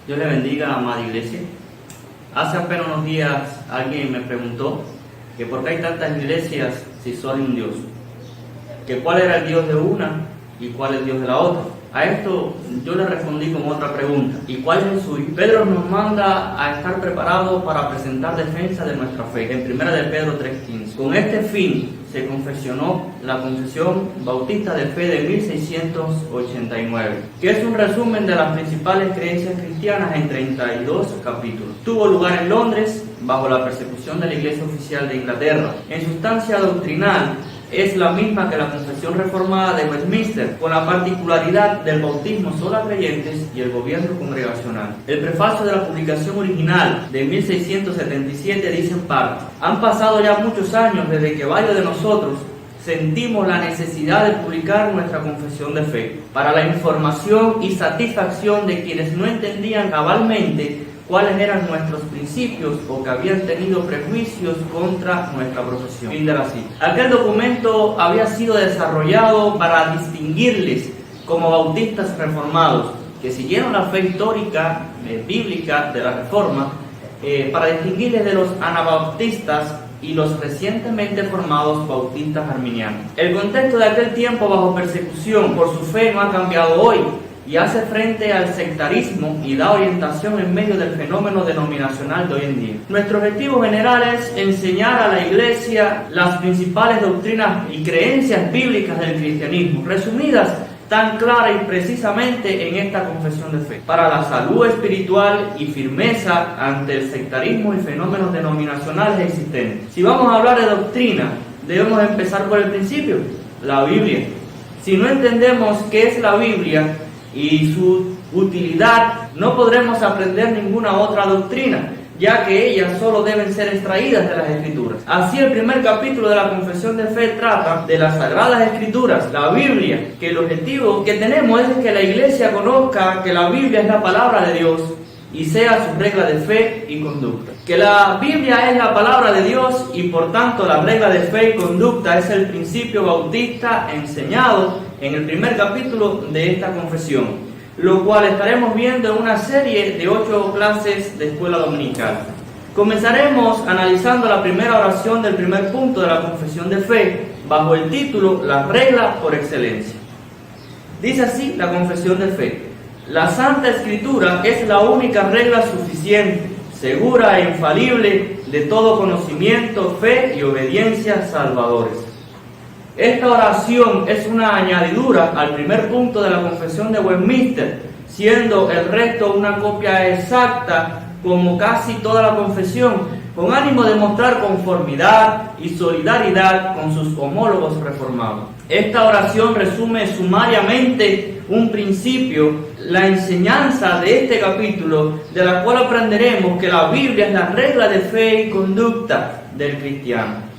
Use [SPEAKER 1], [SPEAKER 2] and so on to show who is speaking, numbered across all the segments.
[SPEAKER 1] Dios le bendiga, amada iglesia. Hace apenas unos días alguien me preguntó que por qué hay tantas iglesias si solo hay un Dios, que cuál era el Dios de una y cuál es el Dios de la otra. A esto yo le respondí con otra pregunta: ¿y cuál es el suyo? Pedro nos manda a estar preparados para presentar defensa de nuestra fe en 1 de Pedro 3:15. Con este fin se confeccionó la Confesión Bautista de Fe de 1689, que es un resumen de las principales creencias cristianas en 32 capítulos. Tuvo lugar en Londres bajo la persecución de la Iglesia Oficial de Inglaterra. En sustancia doctrinal es la misma que la Confesión Reformada de Westminster, con la particularidad del bautismo solo a creyentes y el gobierno congregacional. El prefacio de la publicación original de 1677 dice en parte: han pasado ya muchos años desde que varios de nosotros sentimos la necesidad de publicar nuestra confesión de fe, para la información y satisfacción de quienes no entendían cabalmente cuáles eran nuestros principios o que habían tenido prejuicios contra nuestra profesión. Fin de la cita. Aquel documento había sido desarrollado para distinguirles como bautistas reformados que siguieron la fe histórica bíblica de la Reforma, para distinguirles de los anabautistas y los recientemente formados bautistas arminianos. El contexto de aquel tiempo bajo persecución por su fe no ha cambiado hoy, y hace frente al sectarismo y da orientación en medio del fenómeno denominacional de hoy en día. Nuestro objetivo general es enseñar a la Iglesia las principales doctrinas y creencias bíblicas del cristianismo, resumidas tan clara y precisamente en esta confesión de fe, para la salud espiritual y firmeza ante el sectarismo y fenómenos denominacionales existentes. Si vamos a hablar de doctrina, debemos empezar por el principio, la Biblia. Si no entendemos qué es la Biblia y su utilidad, no podremos aprender ninguna otra doctrina, ya que ellas solo deben ser extraídas de las Escrituras. Así, el primer capítulo de la Confesión de Fe trata de las Sagradas Escrituras, la Biblia, que el objetivo que tenemos es que la Iglesia conozca que la Biblia es la palabra de Dios y sea su regla de fe y conducta. Que la Biblia es la palabra de Dios y por tanto la regla de fe y conducta es el principio bautista enseñado en el primer capítulo de esta confesión, lo cual estaremos viendo en una serie de 8 clases de escuela dominical. Comenzaremos analizando la primera oración del primer punto de la confesión de fe bajo el título La regla por excelencia. Dice así la confesión de fe: la Santa Escritura es la única regla suficiente, segura e infalible de todo conocimiento, fe y obediencia salvadores. Esta oración es una añadidura al primer punto de la confesión de Westminster, siendo el resto una copia exacta, como casi toda la confesión, con ánimo de mostrar conformidad y solidaridad con sus homólogos reformados. Esta oración resume sumariamente un principio, la enseñanza de este capítulo, de la cual aprenderemos que la Biblia es la regla de fe y conducta del cristiano.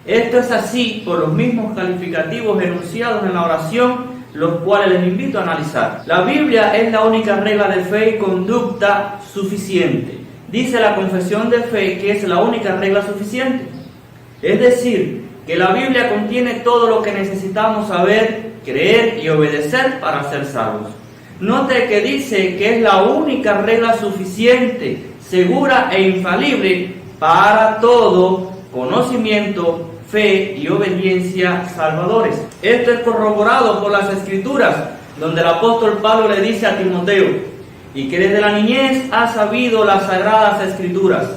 [SPEAKER 1] Esto es así por los mismos calificativos enunciados en la oración, los cuales les invito a analizar. La Biblia es la única regla de fe y conducta suficiente. Dice la confesión de fe que es la única regla suficiente. Es decir, que la Biblia contiene todo lo que necesitamos saber, creer y obedecer para ser salvos. Note que dice que es la única regla suficiente, segura e infalible para todo conocimiento, fe y obediencia salvadores. Esto es corroborado por las Escrituras, donde el apóstol Pablo le dice a Timoteo: y que desde la niñez has sabido las Sagradas Escrituras,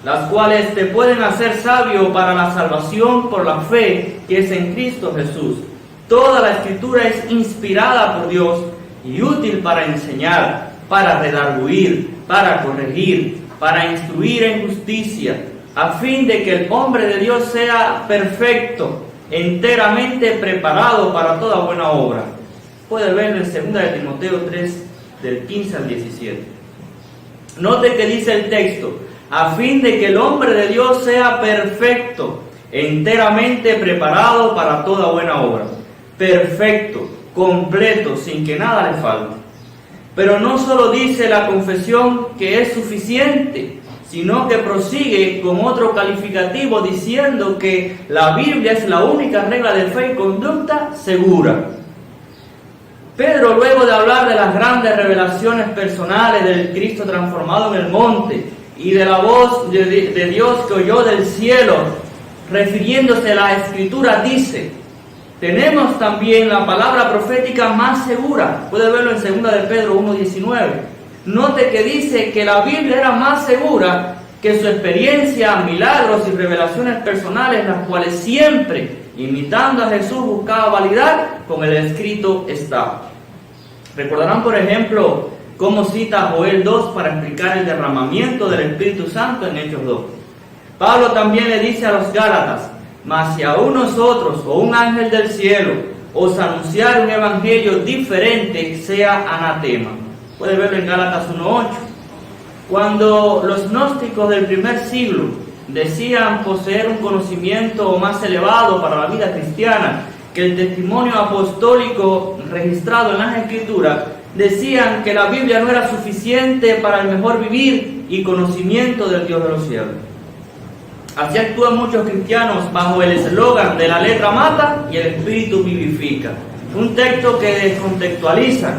[SPEAKER 1] las cuales te pueden hacer sabio para la salvación por la fe que es en Cristo Jesús. Toda la Escritura es inspirada por Dios y útil para enseñar, para redarguir, para corregir, para instruir en justicia, a fin de que el hombre de Dios sea perfecto, enteramente preparado para toda buena obra. Puede verlo en 2 de Timoteo 3, del 15 al 17. Note que dice el texto: a fin de que el hombre de Dios sea perfecto, enteramente preparado para toda buena obra. Perfecto, completo, sin que nada le falte. Pero no solo dice la confesión que es suficiente, sino que prosigue con otro calificativo diciendo que la Biblia es la única regla de fe y conducta segura. Pedro, luego de hablar de las grandes revelaciones personales del Cristo transformado en el monte y de la voz de Dios que oyó del cielo, refiriéndose a la Escritura, dice: tenemos también la palabra profética más segura. Puede verlo en 2 de Pedro 1:19. Note que dice que la Biblia era más segura que su experiencia, milagros y revelaciones personales, las cuales siempre, imitando a Jesús, buscaba validar con el escrito está. Recordarán, por ejemplo, cómo cita Joel 2 para explicar el derramamiento del Espíritu Santo en Hechos 2. Pablo también le dice a los Gálatas: mas si aún nosotros o un ángel del cielo os anunciar un evangelio diferente, sea anatema. Puede verlo en Gálatas 1:8. Cuando los gnósticos del primer siglo decían poseer un conocimiento más elevado para la vida cristiana que el testimonio apostólico registrado en las Escrituras, decían que la Biblia no era suficiente para el mejor vivir y conocimiento del Dios de los cielos. Así actúan muchos cristianos bajo el eslogan de la letra mata y el espíritu vivifica. Un texto que descontextualiza,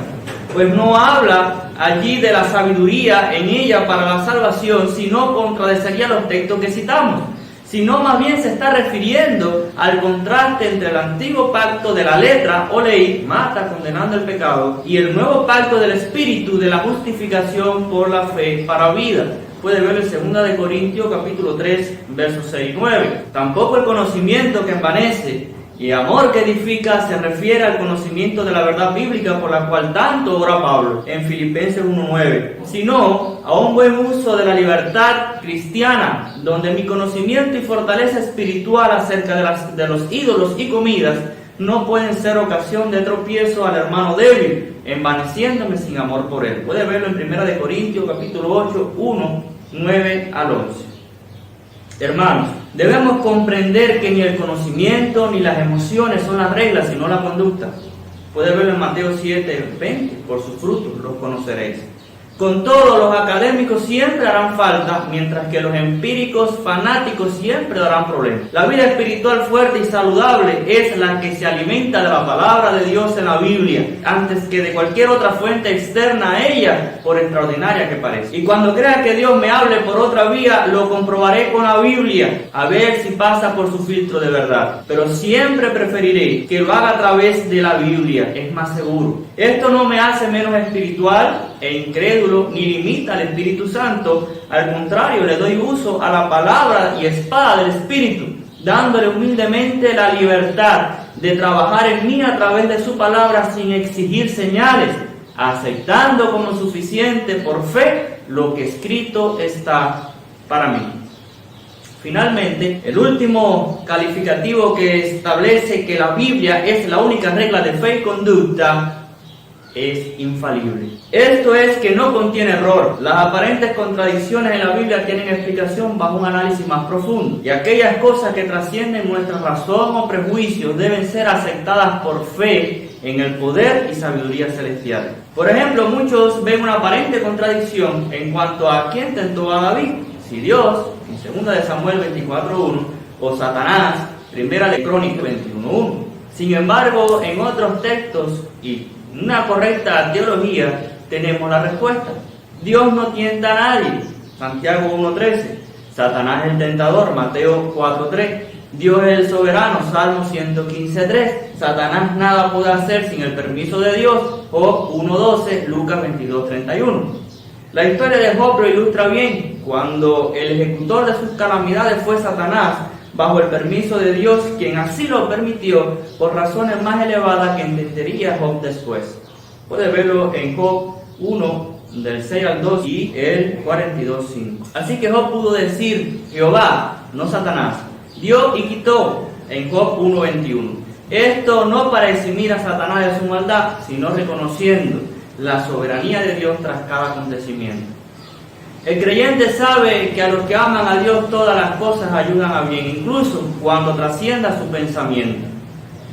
[SPEAKER 1] pues no habla allí de la sabiduría en ella para la salvación, sino contradeciría los textos que citamos, sino más bien se está refiriendo al contraste entre el antiguo pacto de la letra o ley, mata condenando el pecado, y el nuevo pacto del espíritu de la justificación por la fe para vida. Puede ver en 2 de Corintios capítulo 3, versos 6 y 9. Tampoco el conocimiento que envanece y amor que edifica se refiere al conocimiento de la verdad bíblica por la cual tanto ora Pablo en Filipenses 1:9, sino a un buen uso de la libertad cristiana, donde mi conocimiento y fortaleza espiritual acerca de los ídolos y comidas no pueden ser ocasión de tropiezo al hermano débil, envaneciéndome sin amor por él. Puede verlo en 1 de Corintios capítulo 8, 1, 9 al 11. Hermanos, debemos comprender que ni el conocimiento ni las emociones son las reglas, sino la conducta. Puede verlo en Mateo 7, 20, por sus frutos los conoceréis. Con todo, los académicos siempre harán falta, mientras que los empíricos fanáticos siempre darán problemas. La vida espiritual fuerte y saludable es la que se alimenta de la palabra de Dios en la Biblia, antes que de cualquier otra fuente externa a ella, por extraordinaria que parezca. Y cuando crea que Dios me hable por otra vía, lo comprobaré con la Biblia, a ver si pasa por su filtro de verdad. Pero siempre preferiré que lo haga a través de la Biblia, es más seguro. Esto no me hace menos espiritual e incrédulo, ni limita al Espíritu Santo. Al contrario, le doy uso a la palabra y espada del Espíritu, dándole humildemente la libertad de trabajar en mí a través de su palabra sin exigir señales, aceptando como suficiente por fe lo que escrito está para mí. Finalmente, el último calificativo que establece que la Biblia es la única regla de fe y conducta es infalible. Esto es que no contiene error. Las aparentes contradicciones en la Biblia tienen explicación bajo un análisis más profundo, y aquellas cosas que trascienden nuestra razón o prejuicios deben ser aceptadas por fe en el poder y sabiduría celestial. Por ejemplo, muchos ven una aparente contradicción en cuanto a quién tentó a David, si Dios, en 2 de Samuel 24:1, o Satanás, 1 de Crónicas 21:1. Sin embargo, en otros textos y una correcta teología tenemos la respuesta. Dios no tienta a nadie, Santiago 1:13. Satanás es el tentador, Mateo 4:3. Dios es el soberano, Salmo 115:3. Satanás nada puede hacer sin el permiso de Dios, Job 1:12, Lucas 22:31. La historia de Job lo ilustra bien. Cuando el ejecutor de sus calamidades fue Satanás, bajo el permiso de Dios, quien así lo permitió por razones más elevadas que entendería Job después. Puede verlo en Job 1, del 6 al 2 y el 42:5. Así que Job pudo decir: Jehová, no Satanás, dio y quitó, en Job 1:21. Esto no para eximir a Satanás de su maldad, sino reconociendo la soberanía de Dios tras cada acontecimiento. El creyente sabe que a los que aman a Dios todas las cosas ayudan a bien, incluso cuando trascienda su pensamiento.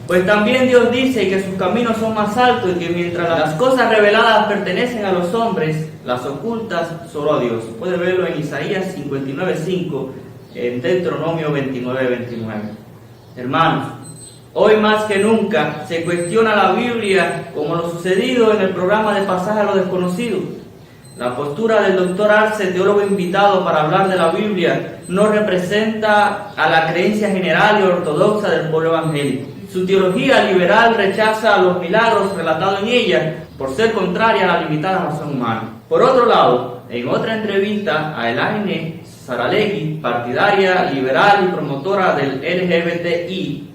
[SPEAKER 1] Pues también Dios dice que sus caminos son más altos y que mientras las cosas reveladas pertenecen a los hombres, las ocultas solo a Dios. Puede verlo en Isaías 59:5, en Deuteronomio 29:29. Hermanos, Hoy más que nunca se cuestiona la Biblia como lo sucedido en el programa de Pasaje a lo Desconocido. La postura del Dr. Arce, teólogo invitado para hablar de la Biblia, no representa a la creencia general y ortodoxa del pueblo evangélico. Su teología liberal rechaza los milagros relatados en ella por ser contraria a la limitada razón humana. Por otro lado, en otra entrevista a Elaine Saralegui, partidaria liberal y promotora del LGBTIQ+,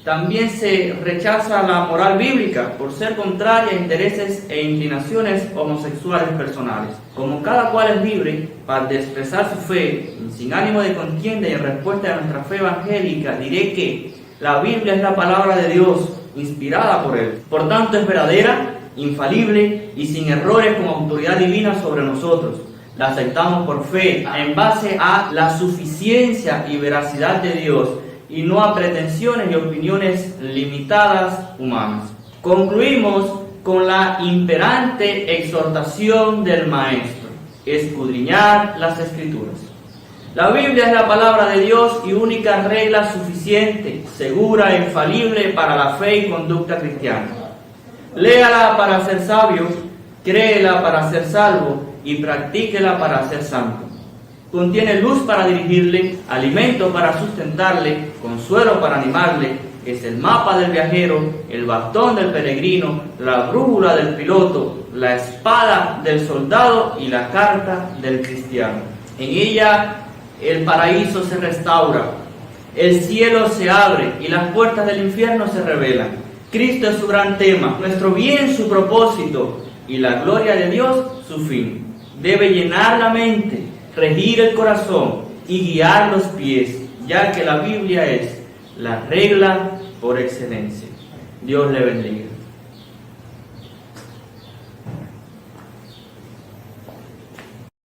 [SPEAKER 1] también se rechaza la moral bíblica por ser contraria a intereses e inclinaciones homosexuales personales. Como cada cual es libre para expresar su fe, sin ánimo de contienda y en respuesta a nuestra fe evangélica, diré que la Biblia es la palabra de Dios, inspirada por Él. Por tanto, es verdadera, infalible y sin errores como autoridad divina sobre nosotros. La aceptamos por fe, en base a la suficiencia y veracidad de Dios, y no a pretensiones y opiniones limitadas humanas. Concluimos con la imperante exhortación del Maestro: escudriñar las Escrituras. La Biblia es la palabra de Dios y única regla suficiente, segura e infalible para la fe y conducta cristiana. Léala para ser sabio, créela para ser salvo y practíquela para ser santo. Contiene luz para dirigirle, alimento para sustentarle, consuelo para animarle, es el mapa del viajero, el bastón del peregrino, la brújula del piloto, la espada del soldado y la carta del cristiano. En ella el paraíso se restaura, el cielo se abre y las puertas del infierno se revelan. Cristo es su gran tema, nuestro bien su propósito y la gloria de Dios su fin. Debe llenar la mente, regir el corazón y guiar los pies, ya que la Biblia es la regla por excelencia. Dios le bendiga.